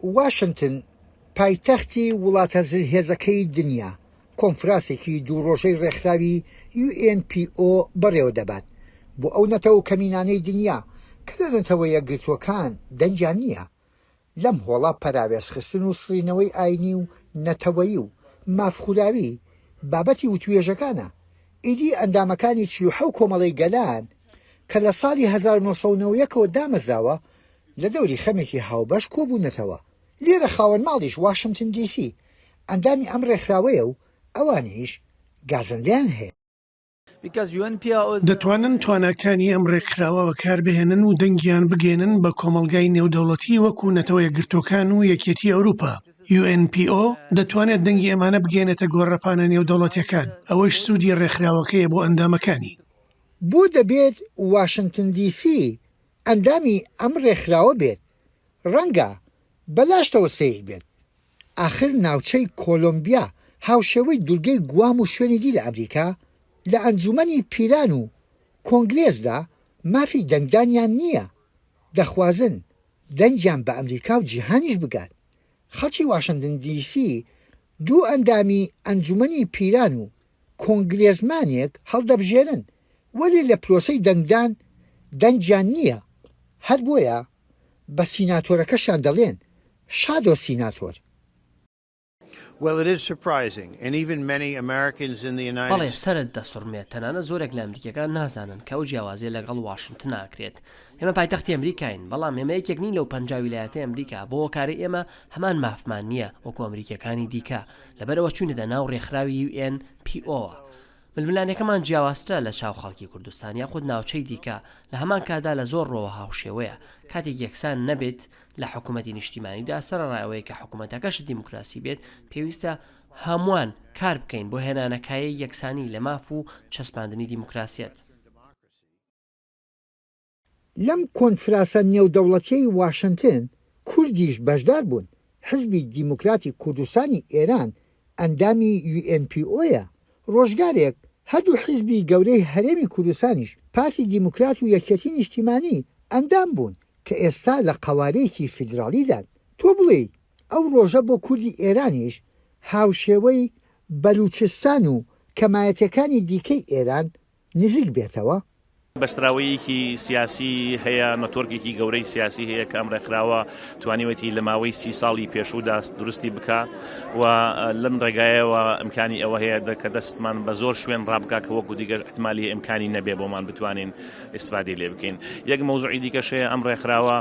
واشنگتن پایتەختی وڵاتە هێزەکەی دنیا کۆنفرانسێکی دووڕۆژەی ڕێکخراوی UNPO بەڕێوە دەبات بۆ ئەو نەتەوە کەمینانەی دنیا کە لە نەتەوە یەکگرتووەکان دەنجیان نییە. لەم هۆڵە پەراوێزخستن و سڕینەوەی ئاینی و نەتەوەیی و مافخوراوی بابەتی وتوێژەکانە. ئیدی ئەندامەکانی 47 کۆمەڵەی گەلان کە لە ساڵی 1990ەوە دامەزراوە لە دەوری خەمێکی هاوبەش کۆبوونەتەوە. لێرە خاوەن ماڵیش واشنگتن دیسی ئەندامی ئەم ڕێکخراوەیە و ئەوانیش گازەندیان هەیە. دەتوانن تواناکانی ئەم ڕێکخراوە بەکاربهێنن و دەنگیان بگێنن بە کۆمەلگای نێودەوڵەتی وەکو نەتەوە یەکگرتووەکان و یەکێتی ئەوروپا. UNPO دەتوانێت دەنگی ئەمانە بگێنێتە گۆڕەپانە نێودەوڵەتیەکان. ئەوەش سوودی ڕێکخراوەکەیە بۆ ئەندامەکانی. بۆ دەبێت واشنگتن دیسی ئەندامی ئەم ڕێکخراوە بێت. ڕەنگە بەلاشتەوە سەیر بێت. ئاخر ناوچەی کۆلۆمبیا هاوشێوەی دورگەی گوام و شوێنی دی لە ئەمریکا لە ئەنجومەنی پیران و کۆنگرێزدا مافی دەنگدانیان نییە. دەخوازن دەنجیان بە ئەمریکا و جیهانیش بگات. خەڵکی واشنگتن دیسی دوو ئەندامی ئەنجومەنی پیران و کۆنگرێزمانێک هەڵدەبژێرن وەلی لە پرۆسەی دەنگدان دەنجیان نییە. هەر بۆیە بە سیناتۆرەکەشان دەڵێن شادۆ سیناتۆر. بەڵێ سەرت دەسوڕمێت تەنانە زۆرێک لە ئەمریکەکان نازانن کە ئەو جیاوازیە لەگەڵ واشنگتن ناکرێت. ئێمە پایتەختی ئەمریکاین، بەڵام ئێمە یەکێک نین لەو 50 ویلایەتە ئەمریکا بۆ کارە ئێمە هەمان مافمان نییە وەکو ئەمریکەکانی دیکە لەبەرەوە چوونەتە ناو ڕێکخراوی UNPO. ململانەکەمان جیاوازترە لە چاو خەڵکی کوردستان یاخود ناوچەی دیکە لە هەمان کادا لە زۆر ڕۆوە هاوشێوەیە کاتێک یەکسان نەبێت لە حکوومەتی نیشتیمانیدا سەرڕایەوەی کە حکوومەتەکەش دیموکراسی بێت پێویستە هەمووان کار بکەین بۆ هێنانەکایی یەکسانی لە ماف و چەسپاندنی دیموکراسیەت. لەم کۆنفرانسە نێودەوڵەتیەی واشنگتن کوردیش بەشدار بوون. حزبی دیموکراتی کوردستانی ئێران ئەندامی UNPOیە. ڕۆژگارێک هەردوو حزبی گەورەی هەرێمی کوردستانیش پارتی دیموکرات و یەکێتی نیشتیمانی ئەندام بوون کە ئێستا لە قەوارەیەکی فیدراڵیدان. تۆ بڵێ ئەو ڕۆژە بۆ کوردی ئێرانیش هاوشێوەی بەلوچستان و کەمایەتەکانی دیکەی ئێران نزیک بێتەوە؟ بەستراوەیەکی سیاسی هەیە، نەتۆرگێکی گەورەی سیاسی هەیە کە ئەم ڕێکخراوە توانیوەتی لە ماوەی 30 ساڵی پێشوودا دروستی بکە و لەم ڕێگایەوە ئەمکانی ئەوە هەیە کە دەستمان بە زۆر شوێن ڕابگا کە وەکو دیگەر احتمالی ئەمکانی نەبێ بۆمان بتوانین ئیسفادەی لێ بکەین. یەک مەوزوعی دیکەش هەیە ئەم ڕێکخراوە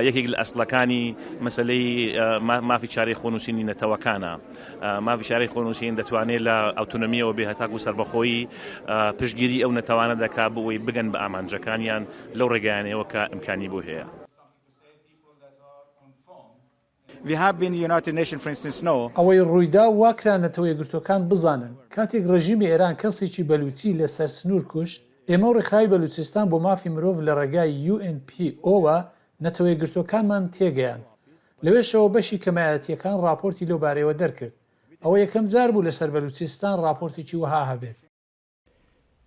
یەکێک لە ئەسڵەکانی مەسەلەی مافی چارەی خۆنووسینی نەتەوەکانە. مافی چارەی خۆنووسین دەتوانێت لە ئۆتۆنۆمیەوە بێ هەتاکو سەربەخۆیی پشتگیری ئەو نەتەوانە دەکات بۆی بگەن بە ئامانجەکانیان لەو ڕێگەیانەوە کە ئەمکانی بۆ هەیە. ئەوەی ڕوویدا واکرانەتەوە یەکگرتوەکان بزانن کاتێک ڕژیمی ئێران کەسێکی بەلوچی لەسەر سنوور کوشت، ئێمە ڕێکخراوی بەلوچستان بۆ مافی مرۆڤ لە ڕێگای UNPOوە نەتەوە یەکگرتوەکانمان تێگەیان. لەوێشەوە بەشی کەمایەتیەکان راپۆرتی لەو بارەوە دەرکرد. ئەوە یەکەم جار بوو لەسەر بەلوچستان راپۆرتێکی وەها هەبێت.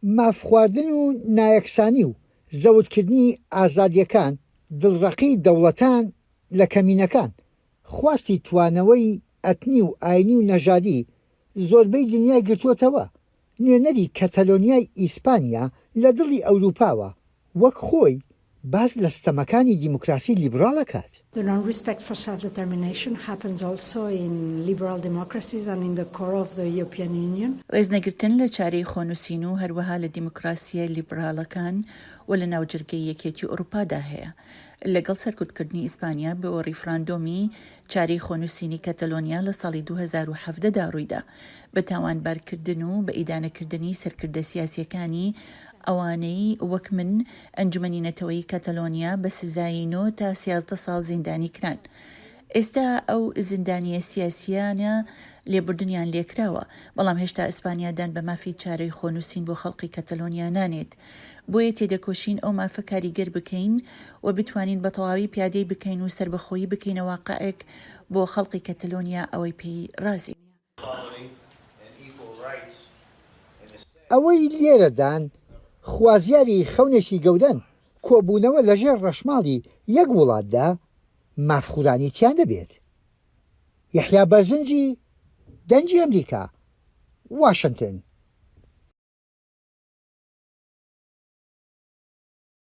مافخواردن و نایەکسانی و زەوتکردنی ئازادیەکان دڵڕەقی دەوڵەتان لە کەمینەکان، خواستی توانەوەی ئەتنی و ئاینی و نەژادی زۆربەی دنیای گرتووەتەوە. نوێنەری کەتەلۆنیای ئیسپانیا لە دڵی ئەوروپاوە وەک خۆی باز لە ستەمەکانی دیموکراسی لیبراڵەکات. The non-respect for self-determination happens also in liberal democracies and in the core of the European Union. ڕێزنەگرتن لە چارەی خۆنووسین و هەروەها لە دیموکراسیە لیبراڵەکان و لە ناوجەرگەی یەکێتی ئەوروپادا هەیە. لەگەڵ سەرکوتکردنی ئیسپانیا بۆ ڕیفراندۆمی چارەی خۆنووسینی کەتەلۆنیا لە ساڵی 2017دا ڕوویدا بە تاوانبارکردن و بە ئیدانەکردنی سەرکردە سیاسیەکانی ئەوانەی وەک من ئەنجومەنی نەتەوەی کەتەلۆنیا بە سزایی 9 تا 13 ساڵ زیندانی کران. ئێستا ئەو زیندانیە سیاسیانە لێبوردنیان لێکراوە، بەڵام هێشتا ئیسپانیادان بە مافی چارەی خۆنووسین بۆ خەڵقی کەتەلۆنیا نانێت. بۆیە تێدەکۆشین ئەو مافە کاریگەر بکەین و بتوانین بە تەواوی پیادەی بکەین و سربەخۆیی بکەینە واقعێک بۆ خەڵقی کەتەلۆنیا ئەوەی پێی رازی. ئەوەی لێرەدان خوازیاری خەونێکی گەورەن کۆبوونەوە لەژێر ڕەشماڵی یەک وڵاتدا مافخورانی تیان دەبێت. یحیا بەرزنجی دەنجی ئەمریکا، واشنگتن.